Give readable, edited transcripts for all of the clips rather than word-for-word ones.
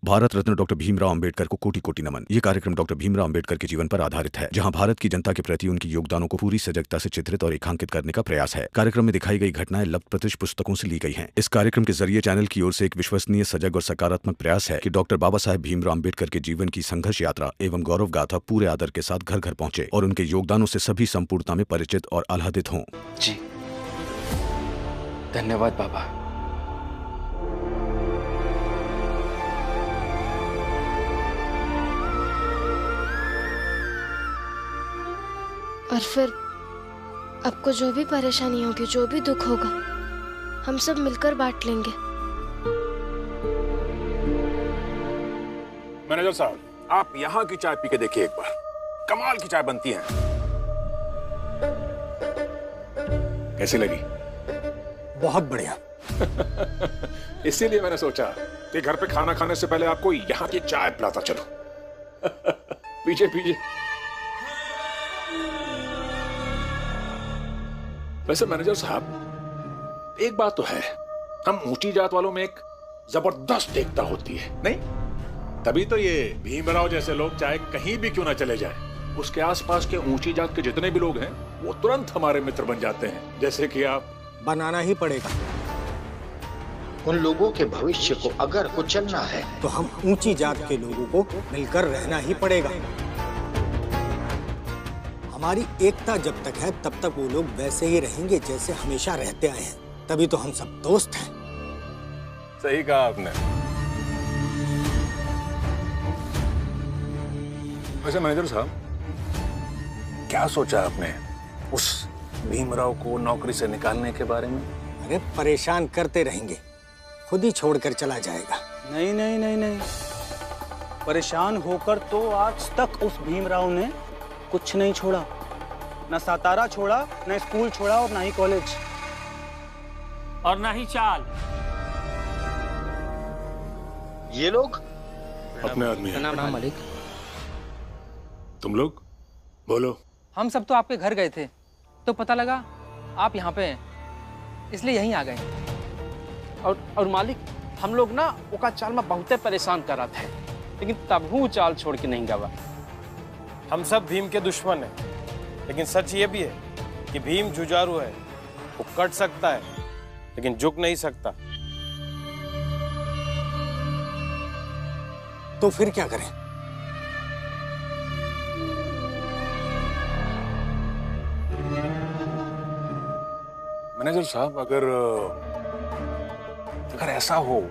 Bharat Ratna doctor Bhimrao Ambedkar को कोटि कोटि नमन। ये कार्यक्रम डॉक्टर भीमराव अंबेडकर के जीवन पर आधारित है, जहां भारत की जनता के प्रति उनके योगदानों को पूरी सजगता से चित्रित और रेखांकित करने का प्रयास है। कार्यक्रम में दिखाई गई घटनाएं लब्ध पुस्तकों से ली गई हैं। इस कार्यक्रम के जरिए चैनल की ओर से एक विश्वसनीय, सजग और सकारात्मक प्रयास है कि डॉक्टर बाबा साहेब भीमराव अंबेडकर के जीवन की संघर्ष यात्रा एवं गौरव गाथा पूरे आदर के साथ घर घर पहुंचे और उनके योगदानों से सभी संपूर्णता में परिचित और आह्लादित हों। जी धन्यवाद बाबा। और फिर आपको जो भी परेशानी होगी, जो भी दुख होगा, हम सब मिलकर बांट लेंगे। मैनेजर साहब, आप यहाँ की चाय पी के देखिए एक बार, कमाल की चाय बनती है। कैसी लगी? बहुत बढ़िया। इसीलिए मैंने सोचा कि घर पे खाना खाने से पहले आपको यहाँ की चाय पिलाता चलो। पीछे पीछे। वैसे मैनेजर साहब, एक बात तो है, हम ऊंची जात वालों में एक जबरदस्त एकता होती है, नहीं? तभी तो ये भीमराव जैसे लोग चाहे कहीं भी क्यों ना चले जाएं, उसके आसपास के ऊंची जात के जितने भी लोग हैं वो तुरंत हमारे मित्र बन जाते हैं, जैसे कि आप। बनाना ही पड़ेगा। उन लोगों के भविष्य को अगर कुचलना है तो हम ऊंची जात के लोगों को मिलकर रहना ही पड़ेगा। हमारी एकता जब तक है तब तक वो लोग वैसे ही रहेंगे जैसे हमेशा रहते आए हैं। तभी तो हम सब दोस्त हैं। सही कहा आपने। वैसे मैनेजर साहब, क्या सोचा आपने उस भीमराव को नौकरी से निकालने के बारे में? अरे परेशान करते रहेंगे, खुद ही छोड़कर चला जाएगा। नहीं नहीं नहीं नहीं, परेशान होकर तो आज तक उस भीमराव ने कुछ नहीं छोड़ा। ना सातारा छोड़ा, ना स्कूल छोड़ा और ना ही कॉलेज, और ना ही चाल। ये लोग अपने आदमी हैं। प्रणाम मालिक। तुम लोग बोलो। हम सब तो आपके घर गए थे तो पता लगा आप यहाँ पे हैं, इसलिए यहीं आ गए। और मालिक, हम लोग ना ओका चाल में बहुते परेशान कर रहा थे, लेकिन तब वो चाल छोड़ के नहीं गवा। हम सब भीम के दुश्मन हैं, लेकिन सच ये भी है कि भीम जुझारू है। वो कट सकता है लेकिन झुक नहीं सकता। तो फिर क्या करें? मैनेजर साहब, अगर ऐसा हो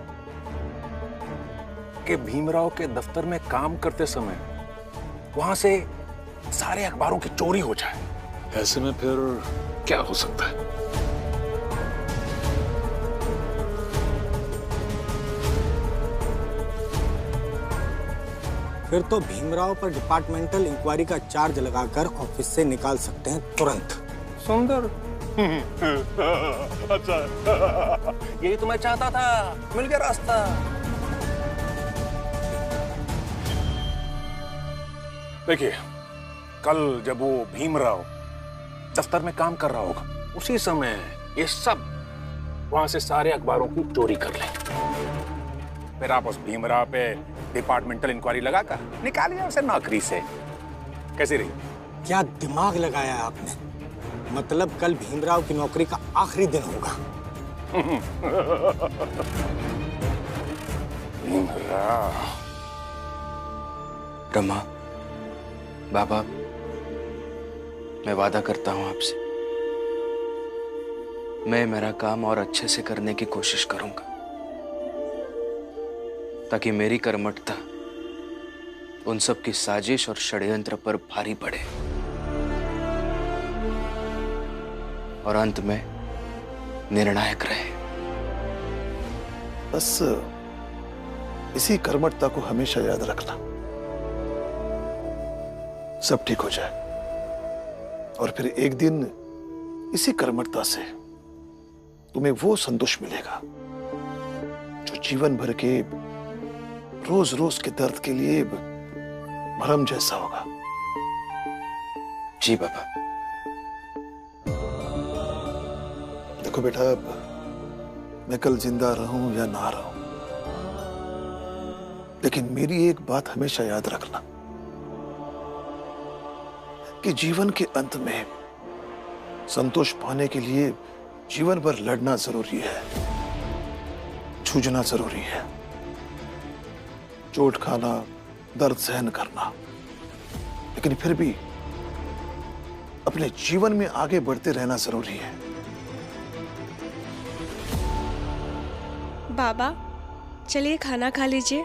कि भीमराव के दफ्तर में काम करते समय वहां से सारे अखबारों की चोरी हो जाए, ऐसे में फिर क्या हो सकता है? फिर तो भीमराव पर डिपार्टमेंटल इंक्वायरी का चार्ज लगाकर ऑफिस से निकाल सकते हैं तुरंत। सुंदर। अच्छा, यही तो मैं चाहता था, मिल गया रास्ता। देखिए, कल जब वो भीमराव दफ्तर में काम कर रहा होगा, उसी समय ये सब वहां से सारे अखबारों की चोरी कर ले। फिर आप उस भीमराव पे डिपार्टमेंटल इंक्वायरी लगाकर निकालिए उसे नौकरी से। कैसी रही? क्या दिमाग लगाया आपने? मतलब कल भीमराव की नौकरी का आखिरी दिन होगा। भीमराव। रमा, बाबा, मैं वादा करता हूं आपसे, मैं मेरा काम और अच्छे से करने की कोशिश करूंगा ताकि मेरी कर्मठता उन सब की साजिश और षड्यंत्र पर भारी पड़े और अंत में निर्णायक रहे। बस इसी कर्मठता को हमेशा याद रखना, सब ठीक हो जाए। और फिर एक दिन इसी कर्मठता से तुम्हें वो संतोष मिलेगा जो जीवन भर के रोज रोज के दर्द के लिए भरम जैसा होगा। जी बाबा। देखो बेटा, मैं कल जिंदा रहूं या ना रहूं, लेकिन मेरी एक बात हमेशा याद रखना कि जीवन के अंत में संतोष पाने के लिए जीवन भर लड़ना जरूरी है, जूझना जरूरी है, चोट खाना, दर्द सहन करना, लेकिन फिर भी अपने जीवन में आगे बढ़ते रहना जरूरी है। बाबा चलिए खाना खा लीजिए,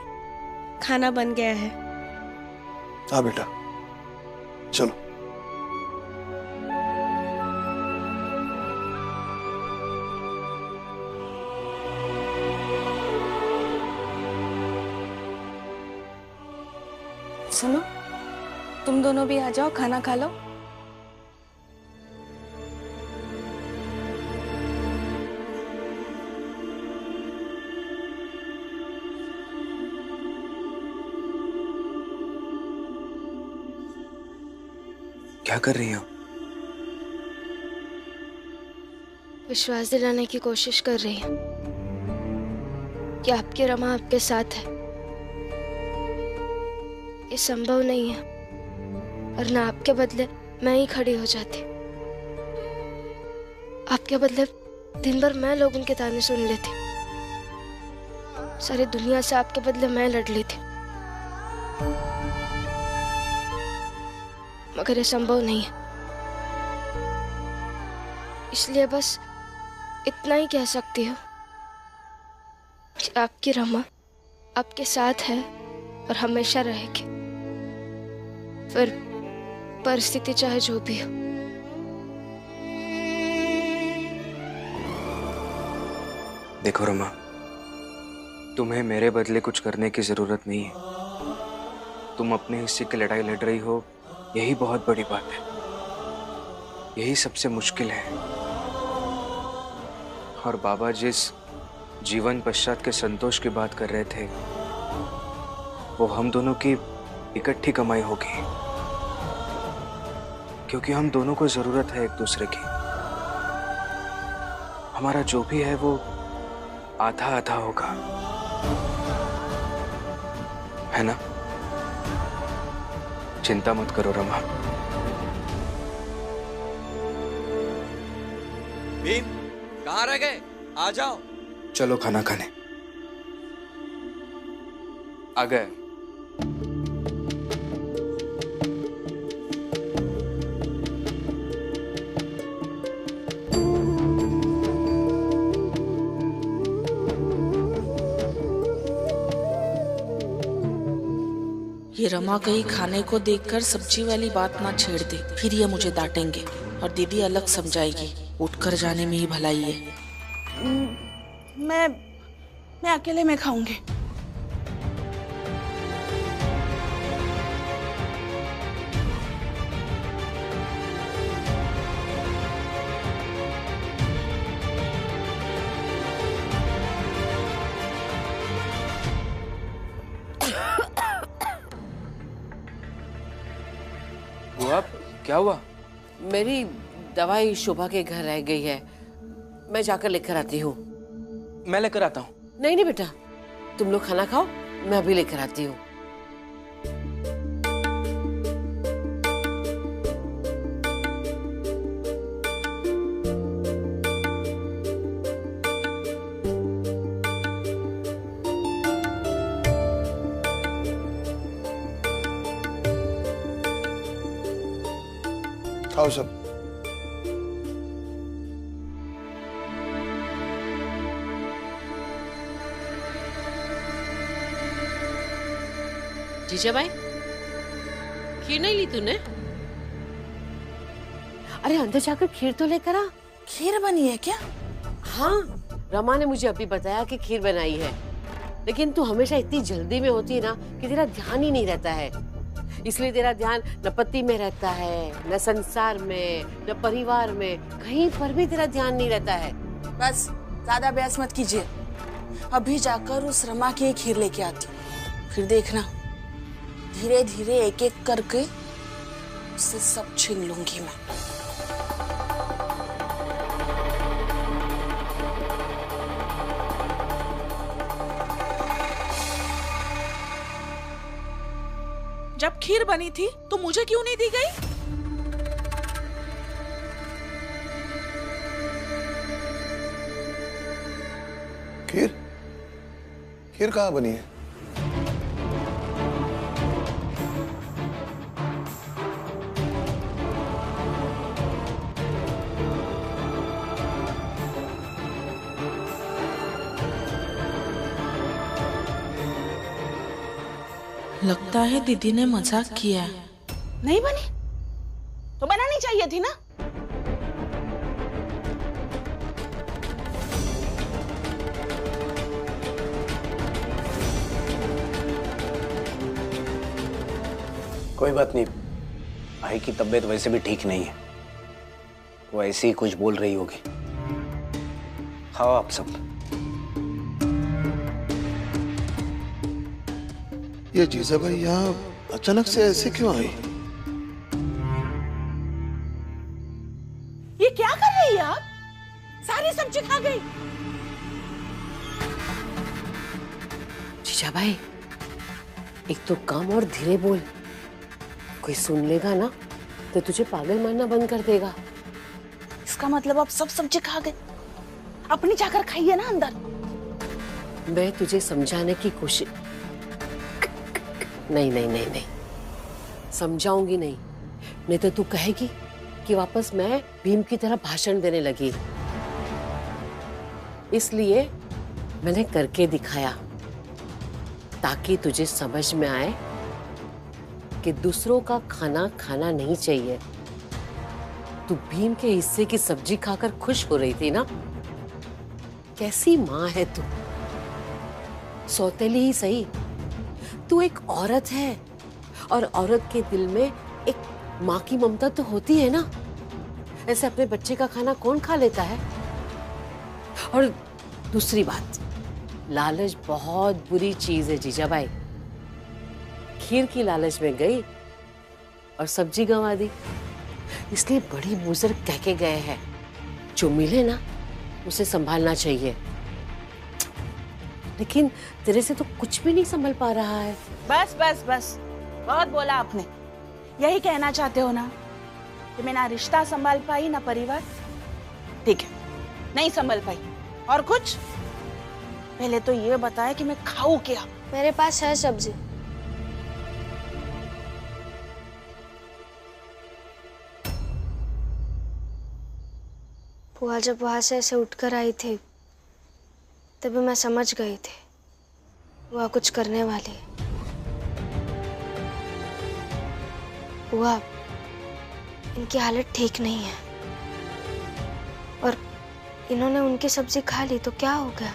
खाना बन गया है। हाँ बेटा, चलो। सुनो, तुम दोनों भी आ जाओ, खाना खा लो। क्या कर रही हो? विश्वास दिलाने की कोशिश कर रही हूँ कि आपकी रमा आपके साथ है। ये संभव नहीं है, और ना आपके बदले मैं ही खड़ी हो जाती। आपके बदले दिन भर मैं लोगों के ताने सुन लेती, सारी दुनिया से आपके बदले मैं लड़ लेती, मगर ये संभव नहीं है। इसलिए बस इतना ही कह सकती हूँ कि आपकी रमा आपके साथ है और हमेशा रहेगी, फिर परिस्थिति चाहे जो भी हो। देखो रमा, तुम्हें मेरे बदले कुछ करने की जरूरत नहीं है। तुम अपने हिस्से की लड़ाई लड़ रही हो, यही बहुत बड़ी बात है, यही सबसे मुश्किल है। और बाबा जिस जीवन पश्चात के संतोष की बात कर रहे थे, वो हम दोनों की इकट्ठी कमाई होगी, क्योंकि हम दोनों को जरूरत है एक दूसरे की। हमारा जो भी है वो आधा आधा होगा, है ना? चिंता मत करो रमा। भीम, कहाँ रह गए? आ जाओ। चलो खाना खाने। आ गए। ये रमा कहीं खाने को देखकर सब्जी वाली बात ना छेड़ दे, फिर ये मुझे डांटेंगे और दीदी अलग समझाएगी। उठकर जाने में ही भलाई है। मैं अकेले में खाऊंगी। बुआ, क्या हुआ? मेरी दवाई शोभा के घर रह गई है, मैं जाकर लेकर आती हूँ। मैं लेकर आता हूँ। नहीं नहीं बेटा, तुम लोग खाना खाओ, मैं अभी लेकर आती हूँ। खाओ सब। जीजा भाई, खीर नहीं ली तूने? अरे अंदर जाकर खीर तो लेकर आ। खीर बनी है क्या? हाँ, रमा ने मुझे अभी बताया कि खीर बनाई है, लेकिन तू हमेशा इतनी जल्दी में होती है ना कि तेरा ध्यान ही नहीं रहता है। इसलिए तेरा ध्यान न पति में रहता है, न संसार में, न परिवार में, कहीं पर भी तेरा ध्यान नहीं रहता है। बस ज्यादा बहस मत कीजिए, अभी जाकर उस रमा की खीर लेके आती हूँ, फिर देखना धीरे धीरे एक एक करके उससे सब छीन लूंगी मैं। जब खीर बनी थी तो मुझे क्यों नहीं दी गई? खीर? खीर कहाँ बनी है? लगता है दीदी ने मजाक किया। नहीं बनी तो बनानी चाहिए थी ना। कोई बात नहीं, भाई की तबीयत वैसे भी ठीक नहीं है, वो ऐसे ही कुछ बोल रही होगी। खाओ आप सब। ये जीजा भाई यहाँ अचानक से ऐसे क्यों आई? ये क्या कर रही है आप? सारी सब्जी खा गई। जीजा भाई, एक तो कम और धीरे बोल, कोई सुन लेगा ना तो तुझे पागल मानना बंद कर देगा। इसका मतलब आप सब सब्जी खा गए। अपनी जाकर खाइए ना अंदर। मैं तुझे समझाने की कोशिश नहीं समझाऊंगी नहीं तो तू कहेगी कि वापस मैं भीम की तरह भाषण देने लगी। इसलिए मैंने करके दिखाया ताकि तुझे समझ में आए कि दूसरों का खाना खाना नहीं चाहिए। तू भीम के हिस्से की सब्जी खाकर खुश हो रही थी ना? कैसी माँ है तू, सौतेली ही सही, तू एक औरत है और औरत के दिल में एक माँ की ममता तो होती है ना। ऐसे अपने बच्चे का खाना कौन खा लेता है? और दूसरी बात, लालच बहुत बुरी चीज है जीजा भाई। खीर की लालच में गई और सब्जी गंवा दी। इसलिए बड़ी बुजुर्ग कह के गए हैं, जो मिले ना उसे संभालना चाहिए। लेकिन तेरे से तो कुछ भी नहीं संभल पा रहा है। बस बस बस, बहुत बोला आपने। यही कहना चाहते हो ना कि मैं ना रिश्ता संभाल पाई ना परिवार? ठीक है, नहीं संभल पाई। और कुछ? पहले तो ये बताया कि मैं खाऊं क्या? मेरे पास है सब्जी। बुआ जब वहां से ऐसे उठकर आई थी तभी मैं समझ गई थी बुआ कुछ करने वाली है। बुआ, इनकी हालत ठीक नहीं है और इन्होंने उनकी सब्जी खा ली तो क्या हो गया?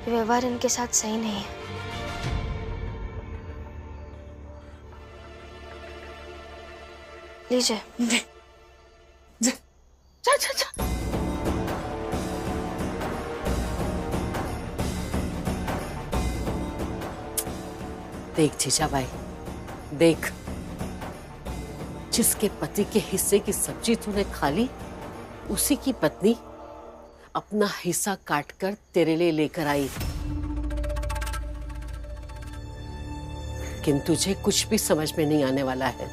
व्यवहार इनके साथ सही नहीं है। लीजिए। जा जा जा। देख जीजा भाई, देख, जिसके पति के हिस्से की सब्जी तूने खा ली, उसी की पत्नी अपना हिस्सा काटकर तेरे लिए लेकर आई। किंतु तुझे कुछ भी समझ में नहीं आने वाला है।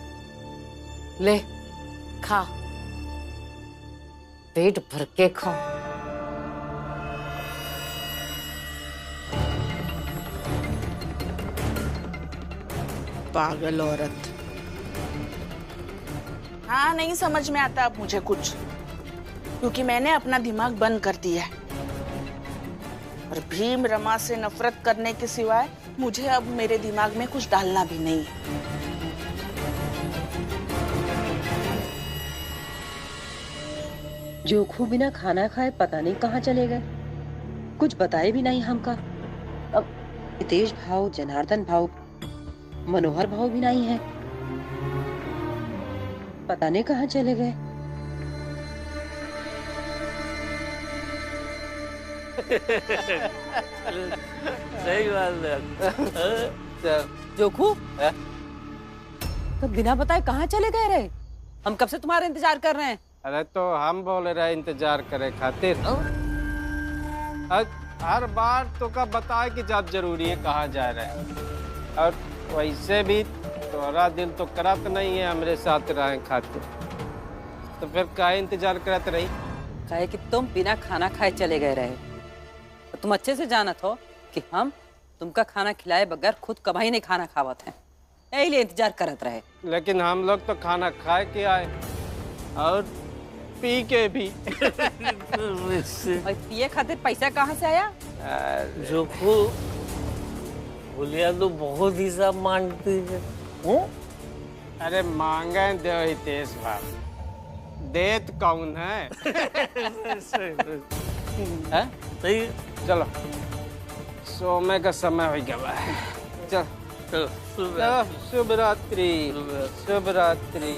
ले खा, पेट भर के खाओ। पागल औरत। हाँ, नहीं समझ में आता अब मुझे कुछ, क्योंकि मैंने अपना दिमाग बंद कर दिया है और भीम रमा से नफरत करने के सिवाय मुझे अब मेरे दिमाग में कुछ डालना भी नहीं है। जोखू बिना खाना खाए पता नहीं कहाँ चले गए, कुछ बताए भी नहीं हमका। अब हितेश भाव, जनार्दन भाव, मनोहर भाव भी नहीं है, पता नहीं कहाँ चले गए। सही बात है। जोखू तो बिना बताए कहाँ चले गए रे? हम कब से तुम्हारा इंतजार कर रहे हैं। अरे तो हम बोल रहे इंतजार करे खातिर। हर बार तो का बताए कि जब जरूरी है कहाँ जा रहे हैं। और वैसे भी तोरा दिल तो करत नहीं है हमरे साथ रहे खातिर, तो फिर काहे इंतजार करत रही? काहे कि तुम बिना खाना खाए चले गए रहे। तो तुम अच्छे से जानत हो कि हम तुमका खाना खिलाए बगैर खुद कभी नहीं खाना खावत हैं, यही लिए इंतजार करत रहे। लेकिन हम लोग तो खाना खाए के आए और पी के भी। और पिए खातिर पैसा कहाँ से आया? जोखू भूलिया तो बहुत हिसाब मांगती है। अरे मांगे दे हितेश भाई, देत कौन है? हैं? सही। चलो सोने का समय हो गया है। चल शुभ रात्रि। शुभ रात्रि।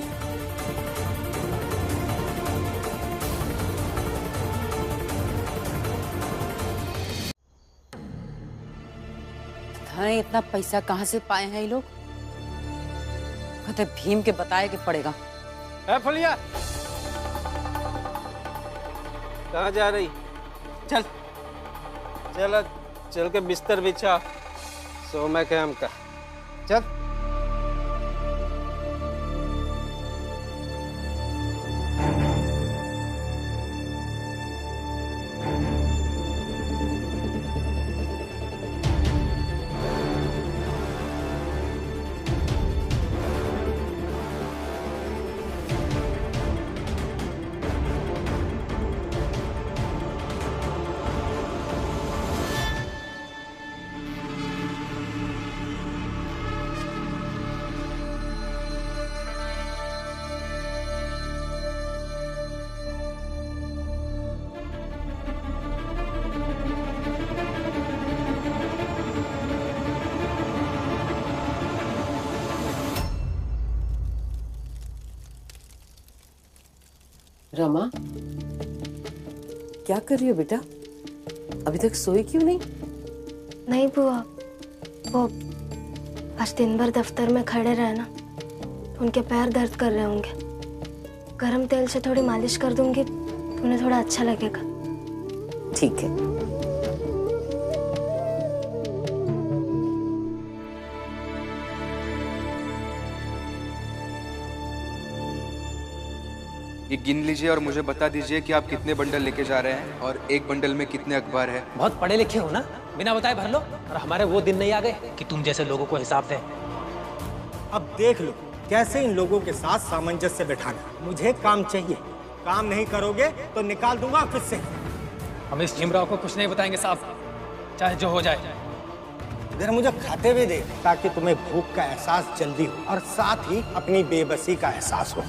हाँ, इतना पैसा कहाँ से पाए हैं ये लोग? कहते भीम के बताए के पड़ेगा। ए फुलिया, कहाँ जा रही? चल चल चल के बिस्तर बिछा, सो मैं क्या हमका। चल। रमा, क्या कर रही हो बेटा? अभी तक सोई क्यों नहीं? नहीं बुआ, वो आज दिन भर दफ्तर में खड़े रहे ना, उनके पैर दर्द कर रहे होंगे। गरम तेल से थोड़ी मालिश कर दूंगी तो उन्हें थोड़ा अच्छा लगेगा। ठीक है। ये गिन लीजिए और मुझे बता दीजिए कि आप कितने बंडल लेके जा रहे हैं और एक बंडल में कितने अखबार है। बहुत पढ़े लिखे हो ना, बिना बताए भर लो। और हमारे वो दिन नहीं आ गए कि तुम जैसे लोगों को हिसाब दें। अब देख लो कैसे इन लोगों के साथ सामंजस्य बिठाना। मुझे काम चाहिए, काम नहीं करोगे तो निकाल दूंगा ऑफिस से। हम इस भीमराव को कुछ नहीं बताएंगे साहब, चाहे जो हो जाए। जरा मुझे खाते हुए दे, ताकि तुम्हें भूख का एहसास जल्दी हो और साथ ही अपनी बेबसी का एहसास हो।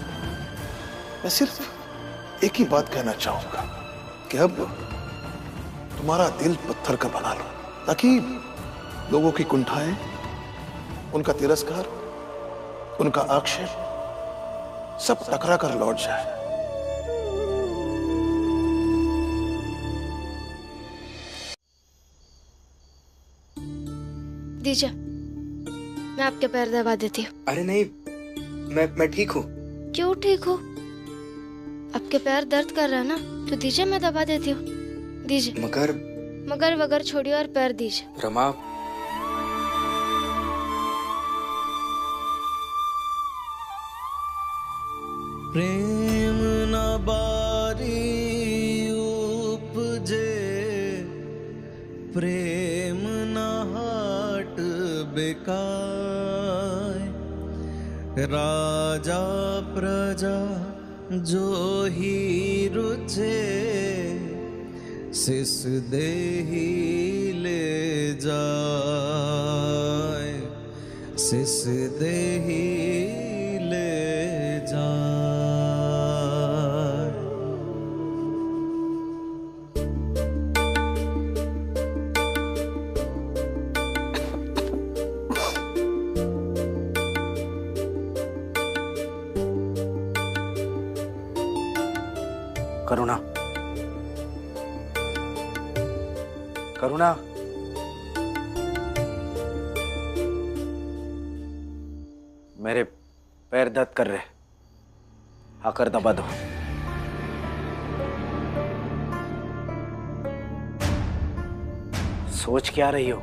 मैं सिर्फ एक ही बात कहना चाहूंगा कि अब तुम्हारा दिल पत्थर का बना लो, ताकि लोगों की कुंठाएं, उनका तिरस्कार, उनका आक्षेप सब टकरा कर लौट जाए। दीजिए, मैं आपके पैर दबा देती हूँ। अरे नहीं, मैं ठीक हूँ। क्यों ठीक हो? आपके पैर दर्द कर रहा है ना, तो दीजिए मैं दबा देती हूँ। दीजिए। मगर वगर छोड़िए और पैर दीजिए। रमा, प्रेम न बारी उपजे, प्रेम न हाट बेकार, राजा प्रजा जो ही रुचे, सिस देही ले जाए, सिस देही ले जाए। करुणा, करुणा, मेरे पैर दर्द कर रहे, आकर दबा दो। सोच क्या रही हो?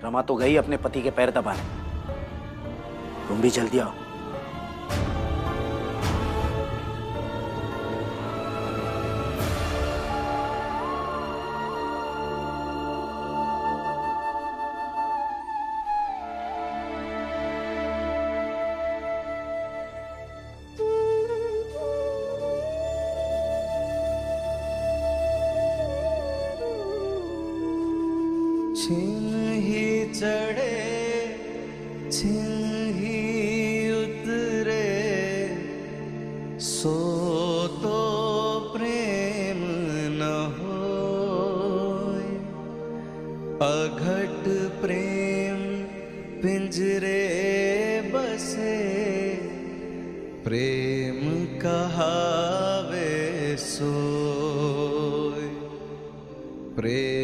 रमा तो गई अपने पति के पैर दबाने, तुम भी जल्दी आओ। छिन ही चढ़े छिन ही उतरे, सो तो प्रेम न होए। अघट प्रेम पिंजरे बसे, प्रेम कहावे सोए। प्रेम